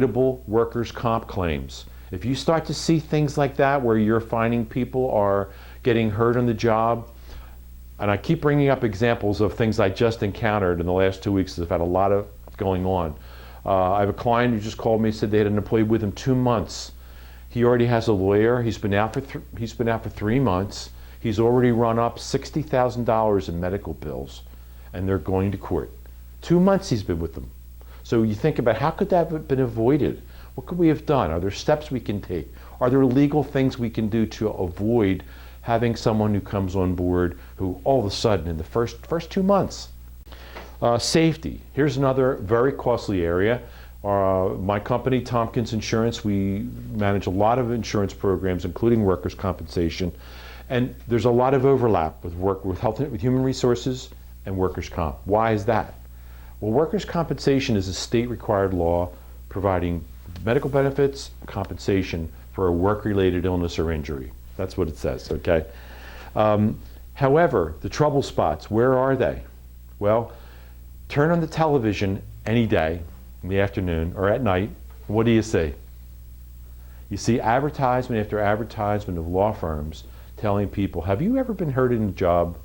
avoidable workers' comp claims. If you start to see things like that where you're finding people are getting hurt on the job, and I keep bringing up examples of things I just encountered in the last 2 weeks. I've had a lot of going on. I have a client who just called me, said they had an employee with him 2 months. He already has a lawyer. He's been out for 3 months. He's already run up $60,000 in medical bills, and they're going to court. 2 months he's been with them. So you think about, how could that have been avoided? What could we have done? Are there steps we can take? Are there legal things we can do to avoid having someone who comes on board who all of a sudden in the first 2 months? Safety. Here's another very costly area. My company, Tompkins Insurance, we manage a lot of insurance programs, including workers' compensation, and there's a lot of overlap with health, with human resources and workers' comp. Why is that? Well, workers' compensation is a state-required law providing medical benefits, compensation for a work-related illness or injury. That's what it says, okay? However, the trouble spots, where are they? Well, turn on the television any day, in the afternoon or at night, what do you see? You see advertisement after advertisement of law firms telling people, have you ever been hurt in the job?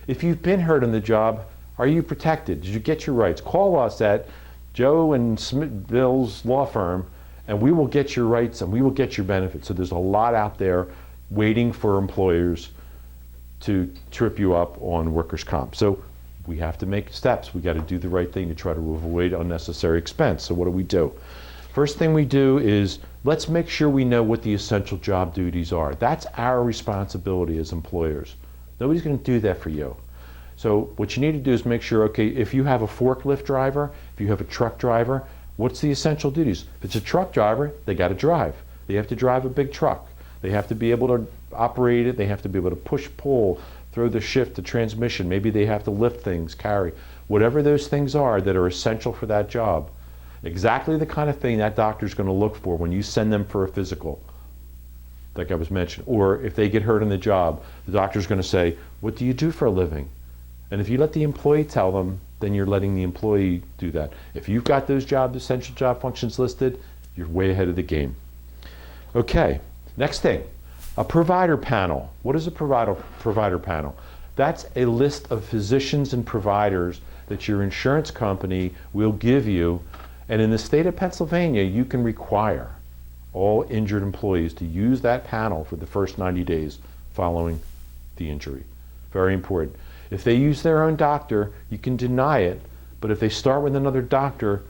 If you've been hurt in the job, are you protected? Did you get your rights? Call us at Joe and Bill's law firm, and we will get your rights and we will get your benefits. So there's a lot out there waiting for employers to trip you up on workers' comp. So we have to make steps. We got to do the right thing to try to avoid unnecessary expense. So what do? First thing we do is let's make sure we know what the essential job duties are. That's our responsibility as employers. Nobody's going to do that for you. So what you need to do is make sure, okay, if you have a forklift driver, if you have a truck driver, what's the essential duties? If it's a truck driver, they got to drive. They have to drive a big truck. They have to be able to operate it. They have to be able to push, pull, throw the shift, the transmission. Maybe they have to lift things, carry. Whatever those things are that are essential for that job, exactly the kind of thing that doctor's going to look for when you send them for a physical, like I was mentioning. Or if they get hurt on the job, the doctor's going to say, what do you do for a living? And if you let the employee tell them, then you're letting the employee do that. If you've got those essential job functions listed, you're way ahead of the game. Okay, next thing, a provider panel. What is a provider panel? That's a list of physicians and providers that your insurance company will give you. And in the state of Pennsylvania, you can require all injured employees to use that panel for the first 90 days following the injury. Very important. If they use their own doctor, you can deny it, but if they start with another doctor,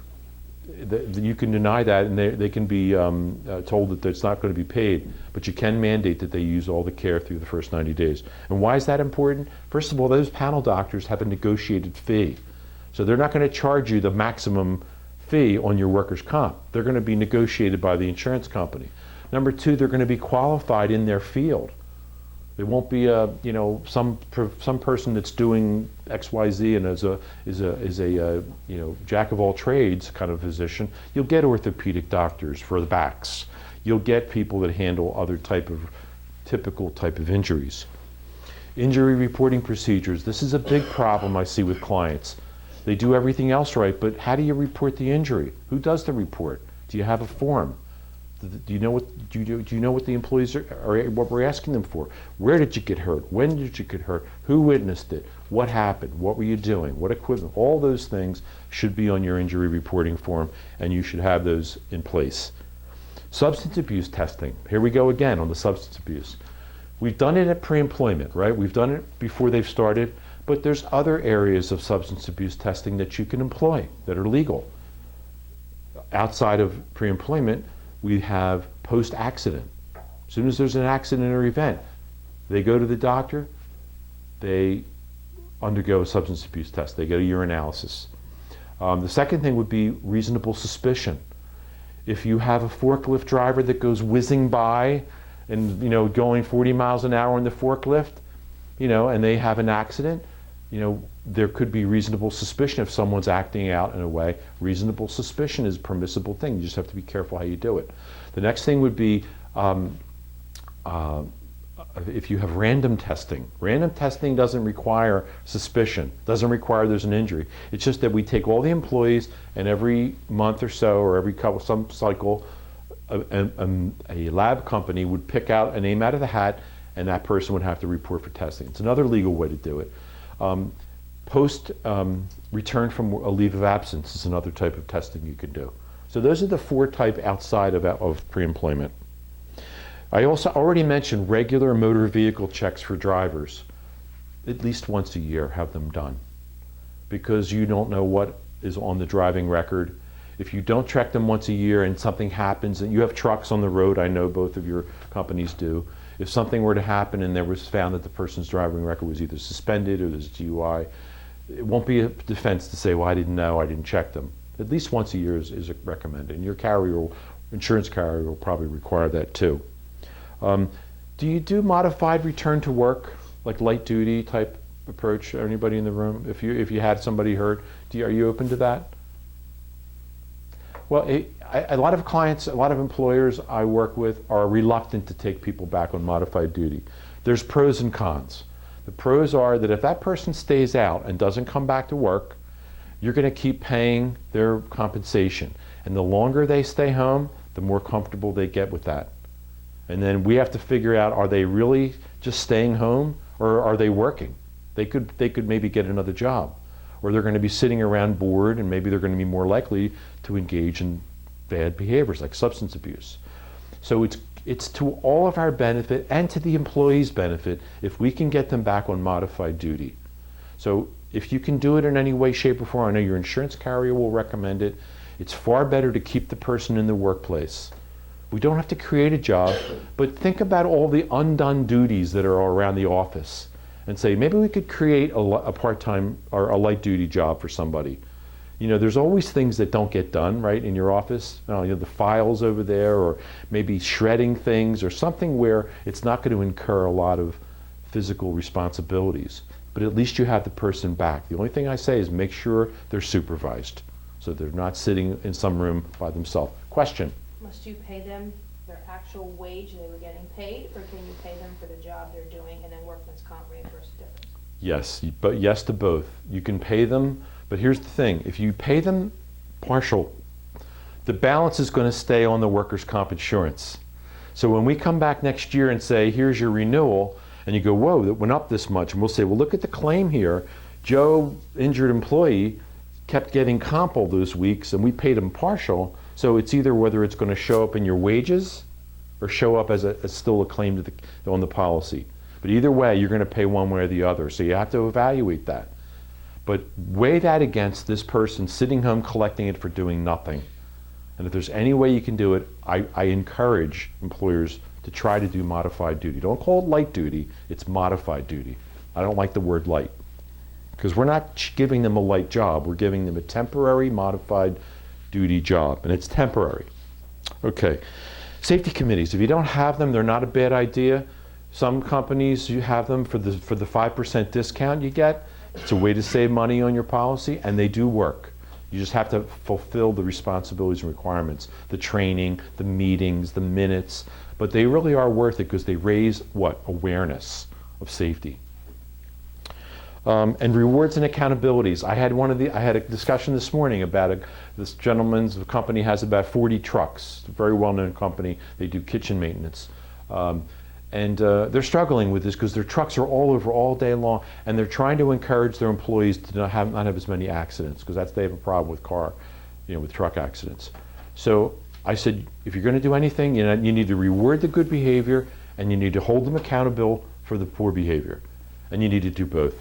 you can deny that, and they can be told that it's not going to be paid, but you can mandate that they use all the care through the first 90 days. And why is that important? First of all, those panel doctors have a negotiated fee. So they're not going to charge you the maximum fee on your workers' comp. They're going to be negotiated by the insurance company. Number two, they're going to be qualified in their field. It won't be some person that's doing XYZ and is a jack of all trades kind of physician. You'll get orthopedic doctors for the backs. You'll get people that handle other typical type of injuries. Injury reporting procedures. This is a big problem I see with clients. They do everything else right, but how do you report the injury? Who does the report? Do you have a form? Do you know what the employees are what we're asking them for? Where did you get hurt? When did you get hurt? Who witnessed it? What happened? What were you doing? What equipment? All those things should be on your injury reporting form, and you should have those in place. Substance abuse testing. Here we go again on the substance abuse. We've done it at pre-employment, right? We've done it before they've started, but there's other areas of substance abuse testing that you can employ that are legal. Outside of pre-employment, we have post-accident. As soon as there's an accident or event, they go to the doctor, they undergo a substance abuse test, they get a urinalysis. The second thing would be reasonable suspicion. If you have a forklift driver that goes whizzing by and going 40 miles an hour in the forklift, and they have an accident, there could be reasonable suspicion if someone's acting out in a way. Reasonable suspicion is a permissible thing. You just have to be careful how you do it. The next thing would be if you have random testing doesn't require suspicion, doesn't require there's an injury. It's just that we take all the employees, and every month or so, or every some cycle, a lab company would pick out a name out of the hat, and that person would have to report for testing. It's another legal way to do it. Post return from a leave of absence is another type of testing you can do. So those are the 4 types outside of pre-employment. I also already mentioned regular motor vehicle checks for drivers. At least once a year, have them done, because you don't know what is on the driving record. If you don't check them once a year and something happens, and you have trucks on the road, I know both of your companies do. If something were to happen and there was found that the person's driving record was either suspended or there's DUI, it won't be a defense to say, well, I didn't know, I didn't check them. At least once a year is recommended. And your insurance carrier will probably require that too. Do you do modified return to work, like light duty type approach? Anybody in the room? If you had somebody hurt, are you open to that? Well, a lot of clients, a lot of employers I work with are reluctant to take people back on modified duty. There's pros and cons. The pros are that if that person stays out and doesn't come back to work, you're going to keep paying their compensation. And the longer they stay home, the more comfortable they get with that. And then we have to figure out, are they really just staying home, or are they working? They could maybe get another job, or they're going to be sitting around bored, and maybe they're going to be more likely to engage in bad behaviors like substance abuse. So it's to all of our benefit and to the employee's benefit if we can get them back on modified duty. So if you can do it in any way, shape, or form, I know your insurance carrier will recommend it. It's far better to keep the person in the workplace. We don't have to create a job, but think about all the undone duties that are around the office and say, maybe we could create a part-time or a light duty job for somebody. You know, there's always things that don't get done, right, in your office. You know, the files over there, or maybe shredding things, or something where it's not going to incur a lot of physical responsibilities. But at least you have the person back. The only thing I say is make sure they're supervised, so they're not sitting in some room by themselves. Question? Must you pay them their actual wage they were getting paid, or can you pay them for the job they're doing and then workman's comp reimburse the difference? Yes, but yes to both. You can pay them, but here's the thing. If you pay them partial, the balance is going to stay on the workers' comp insurance. So when we come back next year and say, here's your renewal, and you go, whoa, that went up this much, and we'll say, well, look at the claim here. Joe, injured employee, kept getting comp all those weeks, and we paid him partial. So it's either whether it's going to show up in your wages or show up as still a claim on the policy. But either way, you're going to pay one way or the other. So you have to evaluate that. But weigh that against this person sitting home collecting it for doing nothing. And if there's any way you can do it, I encourage employers to try to do modified duty. Don't call it light duty, it's modified duty. I don't like the word light, because we're not giving them a light job, we're giving them a temporary modified duty job, and it's temporary. Okay, safety committees, if you don't have them, they're not a bad idea. Some companies, you have them for the 5% discount you get. It's a way to save money on your policy, and they do work. You just have to fulfill the responsibilities and requirements, the training, the meetings, the minutes, but they really are worth it because they raise what? Awareness of safety. And rewards and accountabilities. I had a discussion this morning about this gentleman's company has about 40 trucks. It's a very well-known company. They do kitchen maintenance. And they're struggling with this because their trucks are all over all day long, and they're trying to encourage their employees to not have as many accidents, because they have a problem with with truck accidents. So I said, if you're going to do anything, you need to reward the good behavior, and you need to hold them accountable for the poor behavior. And you need to do both.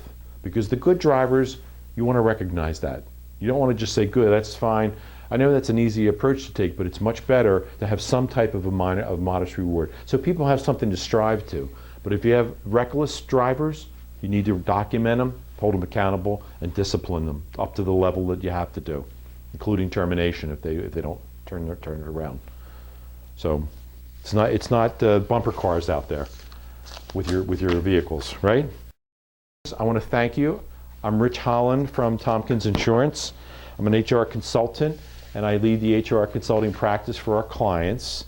Because the good drivers, you want to recognize that. You don't want to just say, good, that's fine. I know that's an easy approach to take, but it's much better to have some type of modest reward. So people have something to strive to. But if you have reckless drivers, you need to document them, hold them accountable, and discipline them up to the level that you have to do, including termination if they don't turn it around. So it's not bumper cars out there with your vehicles, right? I want to thank you. I'm Rich Holland from Tompkins Insurance. I'm an HR consultant, and I lead the HR consulting practice for our clients.